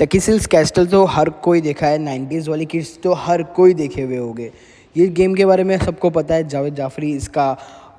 टेकिसिल्स castle तो हर कोई देखा है, 90s वाली किड्स तो हर कोई देखे हुए होंगे। ये गेम के बारे में सबको पता है, जावेद जाफरी इसका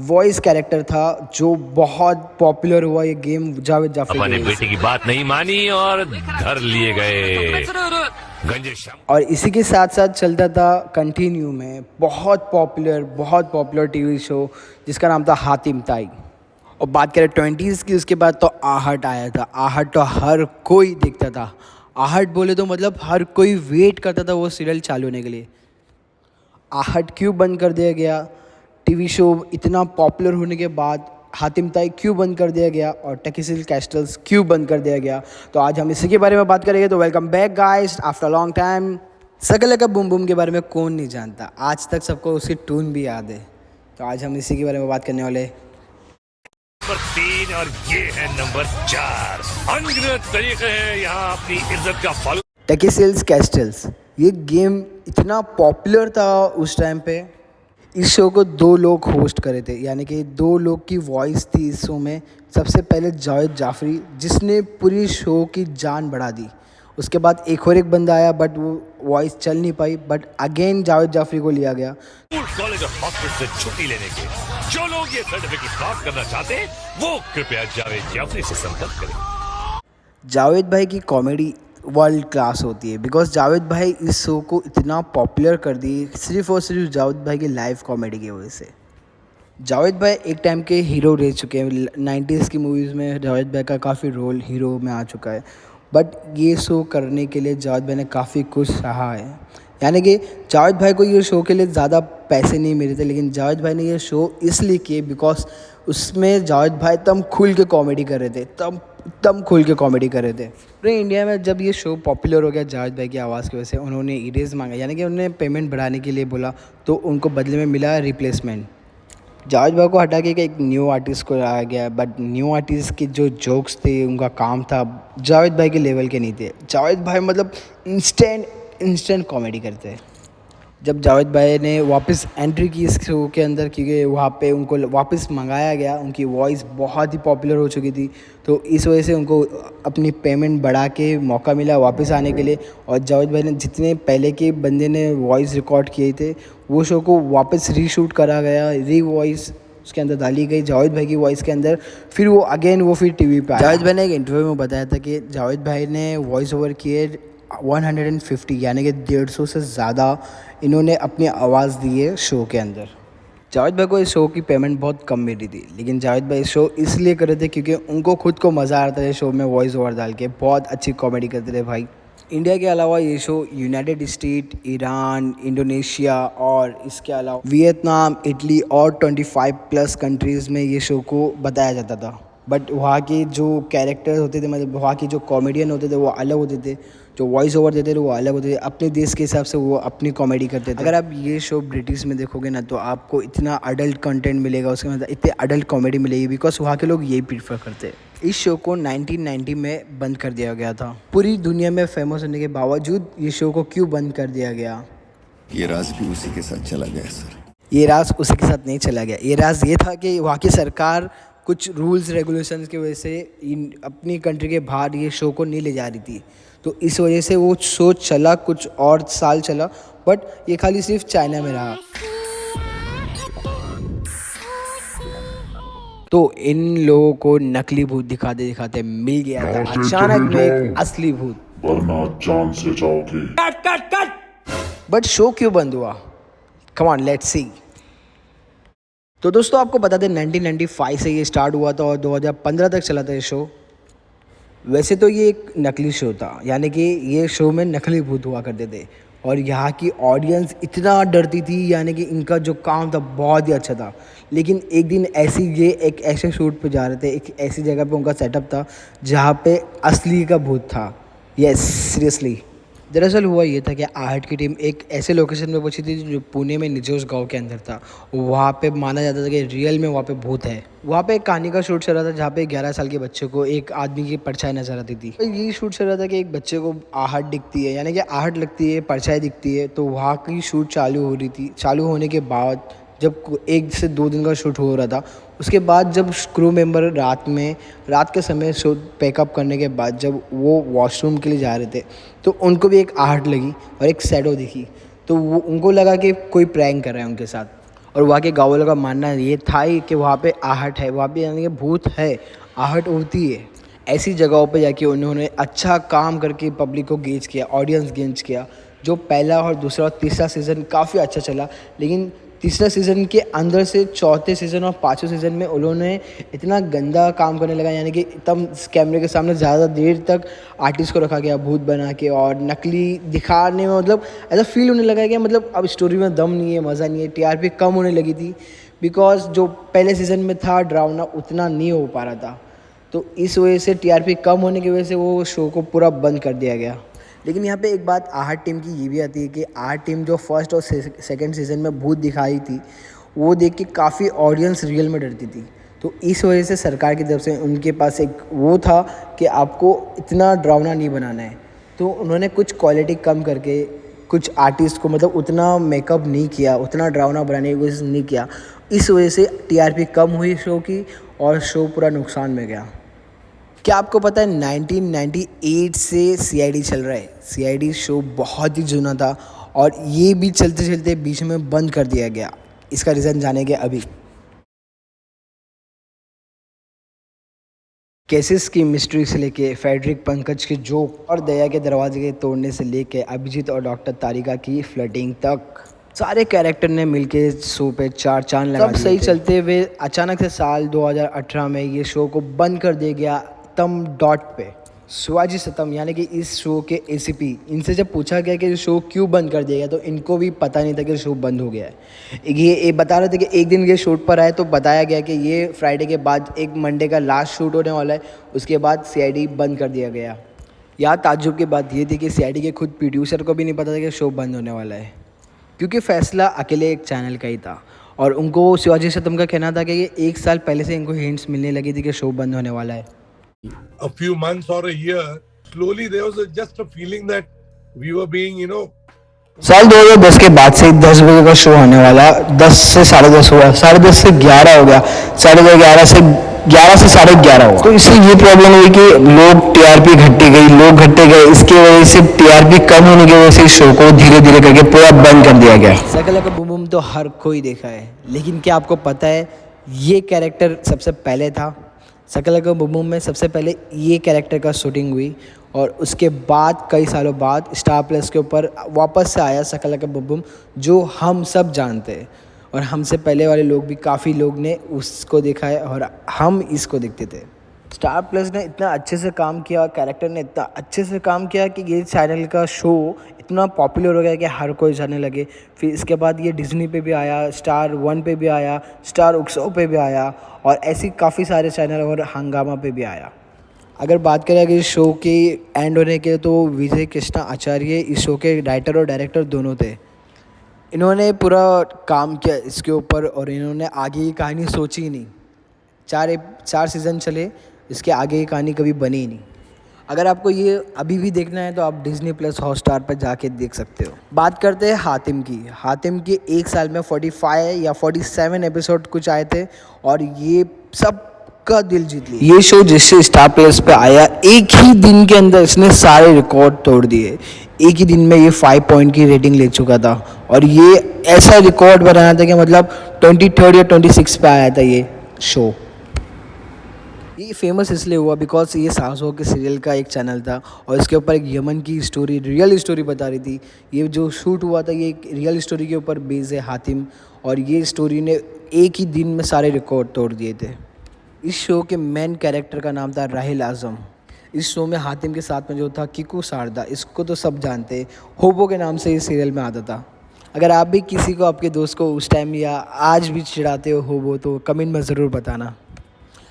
वॉइस कैरेक्टर था जो बहुत पॉपुलर हुआ ये गेम जावेद जाफरी अपने की वजह बेटे से। की बात नहीं मानी और घर लिए गए गंजे श्याम। और इसी के साथ साथ चलता था कंटिन्यू में बहुत पॉपुलर टीवी शो जिसका नाम था हातिम ताई। और बात करें 20s की, उसके बाद तो आहट आया था। आहट तो हर कोई देखता था। आहट बोले तो मतलब हर कोई वेट करता था वो सीरियल चालू होने के लिए। आहट क्यों बंद कर दिया गया, टीवी शो इतना पॉपुलर होने के बाद हातिम ताई क्यों बंद कर दिया गया, और टेकिसिल कैस्टल्स क्यों बंद कर दिया गया, तो आज हम इसी के बारे में बात करेंगे। तो welcome back guys after long time. शकला बूम बूम के बारे में कौन नहीं जानता, आज तक सबको उसकी टून भी याद है। तो आज हम इसी के बारे में बात करने वाले। नंबर 3 और ये है नंबर 4। अनगिनत तरीके हैं यहाँ अपनी इज्जत का फल। टेकिसिल्स कैस्टल्स ये गेम इतना पॉपुलर था उस टाइम पे। इस शो को दो लोग होस्ट करे थे, यानी कि दो लोग की वॉइस थी इस शो में। सबसे पहले जावेद जाफरी जिसने पूरी शो की जान बढ़ा दी। उसके बाद एक और एक बंदा आया बट वो वॉइस चल नहीं पाई, बट अगेन जावेद जाफरी को लिया गया। स्कूल कॉलेज और हॉस्पिटल से छुट्टी लेने के जो लोग ये सर्टिफिकेट प्राप्त करना चाहते हैं वो कृपया जावेद जाफरी से संपर्क करें। जावेद भाई की कॉमेडी वर्ल्ड क्लास होती है, बिकॉज जावेद भाई इस शो को इतना पॉपुलर कर दी सिर्फ और सिर्फ जावेद भाई की लाइव कॉमेडी की वजह से। जावेद भाई एक टाइम के हीरो रह चुके हैं। 90s की मूवीज़ में जावेद भाई का काफ़ी रोल हीरो में आ चुका है, बट ये शो करने के लिए जावेद भाई ने काफ़ी कुछ सहा है। यानी कि जावेद भाई को ये शो के लिए ज़्यादा पैसे नहीं मिले थे, लेकिन जावेद भाई ने ये शो इसलिए किए बिकॉज उसमें जावेद भाई तब खुल के कॉमेडी कर रहे थे, तब खुल के कॉमेडी कर रहे थे। पूरे इंडिया में जब ये शो पॉपुलर हो गया जावेद भाई की आवाज़ की वजह से, उन्होंने इरेज मांगा, यानी कि उन्होंने पेमेंट बढ़ाने के लिए बोला, तो उनको बदले में मिला रिप्लेसमेंट। जावेद भाई को हटा के एक न्यू आर्टिस्ट को लाया गया, बट न्यू आर्टिस्ट के जो जोक्स थे, उनका काम था जावेद भाई के लेवल के नहीं थे। जावेद भाई मतलब इंस्टेंट कॉमेडी करते हैं। जब जावेद भाई ने वापस एंट्री की इस शो के अंदर, क्योंकि वहाँ पे उनको वापस मंगाया गया, उनकी वॉइस बहुत ही पॉपुलर हो चुकी थी, तो इस वजह से उनको अपनी पेमेंट बढ़ा के मौका मिला वापस आने के लिए। और जावेद भाई ने जितने पहले के बंदे ने वॉइस रिकॉर्ड किए थे, वो शो को वापस रीशूट करा गया, वॉइस उसके अंदर डाली गई जावेद भाई की वॉइस के अंदर। फिर वो अगेन फिर टीवी पे आया। जावेद भाई ने एक इंटरव्यू में बताया था कि जावेद भाई ने वॉइस ओवर किए 150, यानी कि 150 से ज़्यादा इन्होंने अपनी आवाज़ दी है शो के अंदर। जावेद भाई को इस शो की पेमेंट बहुत कम मिली थी, लेकिन जावेद भाई इस शो इसलिए कर रहे थे क्योंकि उनको खुद को मज़ा आ रहा था। शो में वॉइस ओवर डाल के बहुत अच्छी कॉमेडी करते थे भाई। इंडिया के अलावा ये show United state, Iran, Indonesia और इसके अलावा वियतनाम, इटली और 25+ कंट्रीज़ में ये शो को बताया जाता था। बट वहाँ के जो कैरेक्टर होते थे, मतलब वहाँ के जो कॉमेडियन होते थे वो अलग होते थे, जो वॉइस ओवर देते थे वो अलग होते थे। अपने देश के हिसाब से वो अपनी कॉमेडी करते थे। अगर आप ये शो ब्रिटिश में देखोगे ना, तो आपको इतना अडल्ट कंटेंट मिलेगा, उसके मतलब इतने अडल्ट कॉमेडी मिलेगी, बिकॉज वहाँ के लोग यही प्रीफर करते हैं। इस शो को 1990 में बंद कर दिया गया था। पूरी दुनिया में फेमस होने के बावजूद ये शो को क्यों बंद कर दिया गया? ये राज भी उसी के साथ चला गया सर। ये राज उसी के साथ नहीं चला गया। ये राज ये था कि वहाँ की सरकार कुछ रूल्स रेगुलेशंस की वजह से अपनी कंट्री के बाहर ये शो को नहीं ले जा रही थी, तो इस वजह से वो शो चला, कुछ और साल चला, बट ये खाली सिर्फ चाइना में रहा। तो इन लोगों को नकली भूत दिखाते दिखाते मिल गया था अचानक में एक असली भूत, वरना जान से जाओगे। बट शो क्यों बंद हुआ? Come on let's see. तो दोस्तों आपको बता दें 1995 से ये स्टार्ट हुआ था और 2015 तक चला था ये शो। वैसे तो ये एक नकली शो था, यानी कि ये शो में नकली भूत हुआ करते थे, और यहाँ की ऑडियंस इतना डरती थी, यानी कि इनका जो काम था बहुत ही अच्छा था। लेकिन एक दिन ये एक ऐसे शूट पे जा रहे थे, एक ऐसी जगह पे उनका सेटअप था जहाँ पे असली का भूत था। Yes, seriously. दरअसल हुआ ये था कि आहट की टीम एक ऐसे लोकेशन में पहुंची थी जो पुणे में निजोस गांव के अंदर था। वहाँ पे माना जाता था कि रियल में वहाँ पे भूत है। वहाँ पे एक कहानी का शूट चल रहा था जहाँ पे 11 साल के बच्चे को एक आदमी की परछाई नजर आती थी। ये शूट चल रहा था कि एक बच्चे को आहट दिखती है, यानी कि आहट लगती है, परछाई दिखती है। तो वहाँ की शूट चालू हो रही थी। चालू होने के बाद जब 1 से 2 दिन का शूट हो रहा था, उसके बाद जब क्रू मेंबर रात के समय शो पैकअप करने के बाद जब वो वॉशरूम के लिए जा रहे थे तो उनको भी एक आहट लगी और एक शैडो दिखी। तो वो उनको लगा कि कोई प्रैंक कर रहा है उनके साथ। और वहाँ के गाँव वालों का मानना ये था ही कि वहाँ पे आहट है, वहाँ पे यानी कि भूत है, आहट उड़ती है। ऐसी जगहों पे जाके उन्होंने अच्छा काम करके पब्लिक को गेज किया, ऑडियंस गेज किया। जो पहला और दूसरा और तीसरा सीज़न काफ़ी अच्छा चला, लेकिन तीसरा सीज़न के अंदर से चौथे सीज़न और पाँचवें सीज़न में उन्होंने इतना गंदा काम करने लगा, यानी कि एकदम कैमरे के सामने ज़्यादा देर तक आर्टिस्ट को रखा गया भूत बना के और नकली दिखाने में, मतलब ऐसा फील होने लगा कि मतलब अब स्टोरी में दम नहीं है, मज़ा नहीं है। टीआरपी कम होने लगी थी बिकॉज जो पहले सीज़न में था डरावना उतना नहीं हो पा रहा था। तो इस वजह से टीआरपी कम होने की वजह से वो शो को पूरा बंद कर दिया गया। लेकिन यहाँ पे एक बात आहट टीम की ये भी आती है कि आहट टीम जो फर्स्ट और सेकंड सीज़न में भूत दिखाई थी वो देख के काफ़ी ऑडियंस रियल में डरती थी। तो इस वजह से सरकार की तरफ से उनके पास एक वो था कि आपको इतना डरावना नहीं बनाना है, तो उन्होंने कुछ क्वालिटी कम करके कुछ आर्टिस्ट को मतलब उतना मेकअप नहीं किया, उतना डरावना बनाने की कोशिश नहीं किया। इस वजह से टीआरपी कम हुई शो की और शो पूरा नुकसान में गया। क्या आपको पता है 1998 से सीआईडी चल रहा है। सीआईडी शो बहुत ही जुना था और ये भी चलते चलते बीच में बंद कर दिया गया। इसका रीज़न जानेंगे अभी। केसेस की मिस्ट्री से लेके फेडरिक पंकज के जोक और दया के दरवाजे के तोड़ने से लेके अभिजीत और डॉक्टर तारिका की फ्लर्टिंग तक सारे कैरेक्टर ने मिलके शो पे चार चांद लगा दिए। सब सही चलते हुए अचानक से साल 2018 में ये शो को बंद कर दिया गया तम डॉट पे। शिवाजी सतम यानी कि इस शो के एसीपी, इनसे जब पूछा गया कि शो क्यों बंद कर दिया गया तो इनको भी पता नहीं था कि शो बंद हो गया है। ये बता रहे थे कि एक दिन ये शूट पर आए तो बताया गया कि ये फ्राइडे के बाद एक मंडे का लास्ट शूट होने वाला है, उसके बाद सीआईडी बंद कर दिया गया। यहाँ ताज्जुब की बात ये थी कि सीआईडी के खुद प्रोड्यूसर को भी नहीं पता था कि शो बंद होने वाला है, क्योंकि फैसला अकेले एक चैनल का ही था और उनको शिवाजी सतम का कहना था कि ये एक साल पहले से इनको हिंट्स मिलने लगी थी कि शो बंद होने वाला है। A few months or a year, slowly there was just a feeling that we were being, साल 2010 के बाद से 10 बजे का शो होने वाला, 10 से 10:30 हुआ, 10:30 से 11 हो गया, 11:30 से 11 से 11:30 हुआ। तो इससे ये प्रॉब्लम हुई कि लोग टीआरपी घटती गई, लोग घटते गए, इसकी वजह से टीआरपी कम होने की वजह से शो को धीरे धीरे करके पूरा बंद कर दिया गया। शकल का बूम बूम तो हर कोई देखा है, लेकिन क्या आपको पता है ये कैरेक्टर सबसे पहले था। शकल का बूम बूम में सबसे पहले ये कैरेक्टर का शूटिंग हुई और उसके बाद कई सालों बाद स्टार प्लस के ऊपर वापस से आया शकल का बूम बूम, जो हम सब जानते हैं और हमसे पहले वाले लोग भी काफ़ी लोग ने उसको देखा है और हम इसको देखते थे। स्टार प्लस ने इतना अच्छे से काम किया, कैरेक्टर ने इतना अच्छे से काम किया कि ये चैनल का शो इतना पॉपुलर हो गया कि हर कोई जाने लगे। फिर इसके बाद ये डिज्नी पे भी आया, स्टार वन पे भी आया, स्टार उत्सव पे भी आया और ऐसी काफ़ी सारे चैनल और हंगामा पे भी आया। अगर बात करें कि शो के एंड होने के, तो विजय कृष्णा आचार्य इस शो के राइटर और डायरेक्टर दोनों थे। इन्होंने पूरा काम किया इसके ऊपर और इन्होंने आगे की कहानी सोची ही नहीं। चार सीज़न चले, इसके आगे की कहानी कभी बनी ही नहीं। अगर आपको ये अभी भी देखना है तो आप डिज्नी प्लस हॉटस्टार पर जाके देख सकते हो। बात करते हैं हातिम की। हातिम के एक साल में 45 या 47 एपिसोड कुछ आए थे और ये सब का दिल जीत लिया। ये शो जिससे स्टार प्लस पे आया, एक ही दिन के अंदर इसने सारे रिकॉर्ड तोड़ दिए। एक ही दिन में ये 5 पॉइंट की रेटिंग ले चुका था और ये ऐसा रिकॉर्ड बनाया था कि मतलब 23 या 26 पे आया था ये शो। ये फेमस इसलिए हुआ बिकॉज ये सासों के सीरियल का एक चैनल था और इसके ऊपर एक यमन की स्टोरी, रियल स्टोरी बता रही थी। ये जो शूट हुआ था ये एक रियल स्टोरी के ऊपर बेस है हातिम, और ये स्टोरी ने एक ही दिन में सारे रिकॉर्ड तोड़ दिए थे। इस शो के मेन कैरेक्टर का नाम था राहिल आज़म। इस शो में हातिम के साथ में जो था किकू सारदा, इसको तो सब जानते हैं, होबो के नाम से इस सीरियल में आता था। अगर आप भी किसी को, आपके दोस्त को उस टाइम या आज भी चिढ़ाते हो होबो तो कमेंट में ज़रूर बताना।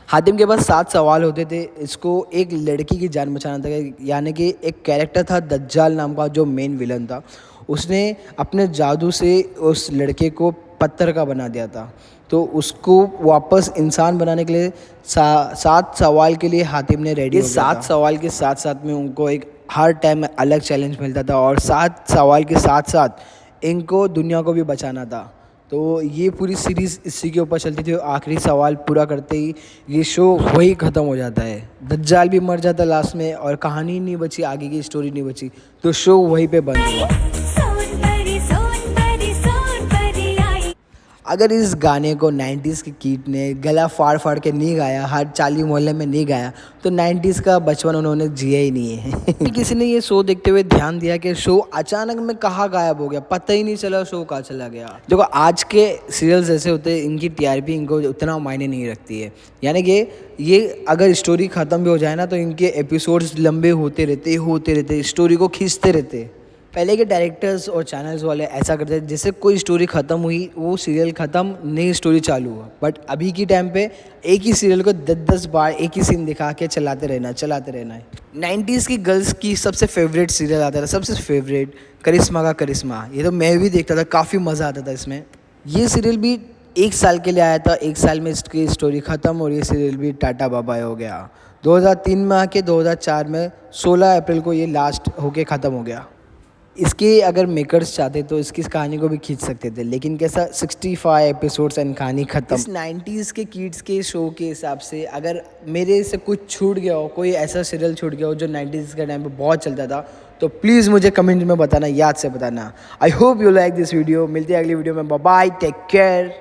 हातिम के पास 7 सवाल होते थे। इसको एक लड़की की जान बचाना था, यानी कि एक कैरेक्टर था दज्जाल नाम का जो मेन विलन था। उसने अपने जादू से उस लड़के को पत्थर का बना दिया था, तो उसको वापस इंसान बनाने के लिए 7 सवाल के लिए हातिम ने रेडी हो गया था। 7 सवाल के साथ साथ में उनको एक हर टाइम अलग चैलेंज मिलता था और 7 सवाल के साथ साथ इनको दुनिया को भी बचाना था। तो ये पूरी सीरीज़ इसी के ऊपर चलती थी और आखिरी सवाल पूरा करते ही ये शो वही ख़त्म हो जाता है। दज्जाल भी मर जाता लास्ट में और कहानी नहीं बची, आगे की स्टोरी नहीं बची, तो शो वहीं पे बंद हुआ। अगर इस गाने को 90s के किड ने गला फाड़ फाड़ के नहीं गाया, हर चाली मोहल्ले में नहीं गाया, तो 90s का बचपन उन्होंने जिया ही नहीं है। किसी ने ये शो देखते हुए ध्यान दिया कि शो अचानक में कहाँ गायब हो गया, पता ही नहीं चला शो कहाँ चला गया। देखो आज के सीरियल्स ऐसे होते हैं, इनकी टीआरपी इनको उतना मायने नहीं रखती है, यानी कि ये अगर स्टोरी ख़त्म भी हो जाए ना तो इनके एपिसोड्स लंबे होते रहते, स्टोरी को खींचते रहते। पहले के डायरेक्टर्स और चैनल्स वाले ऐसा करते थे, जैसे कोई स्टोरी ख़त्म हुई वो सीरियल ख़त्म, नई स्टोरी चालू हुआ। बट अभी की टाइम पे एक ही सीरियल को 10-10 बार एक ही सीन दिखा के चलाते रहना है। 90s की गर्ल्स की सबसे फेवरेट सीरियल आता था, सबसे फेवरेट करिश्मा का करिश्मा। ये तो मैं भी देखता था, काफ़ी मज़ा आता था इसमें। ये सीरियल भी 1 साल के लिए आया था, 1 साल में इसकी स्टोरी ख़त्म और ये सीरियल भी टाटा बाय हो गया। 2003 में आके 2004 में 16 अप्रैल को ये लास्ट होके ख़त्म हो गया। इसके अगर मेकर्स चाहते तो इसकी कहानी को भी खींच सकते थे, लेकिन कैसा 65 एपिसोड्स एंड कहानी ख़त्म। इस 90s के किड्स के शो के हिसाब से अगर मेरे से कुछ छूट गया हो, कोई ऐसा सीरियल छूट गया हो जो 90s के टाइम पे बहुत चलता था, तो प्लीज़ मुझे कमेंट में बताना, याद से बताना। I hope you like this video. मिलते हैं अगली वीडियो में। Bye bye, take care.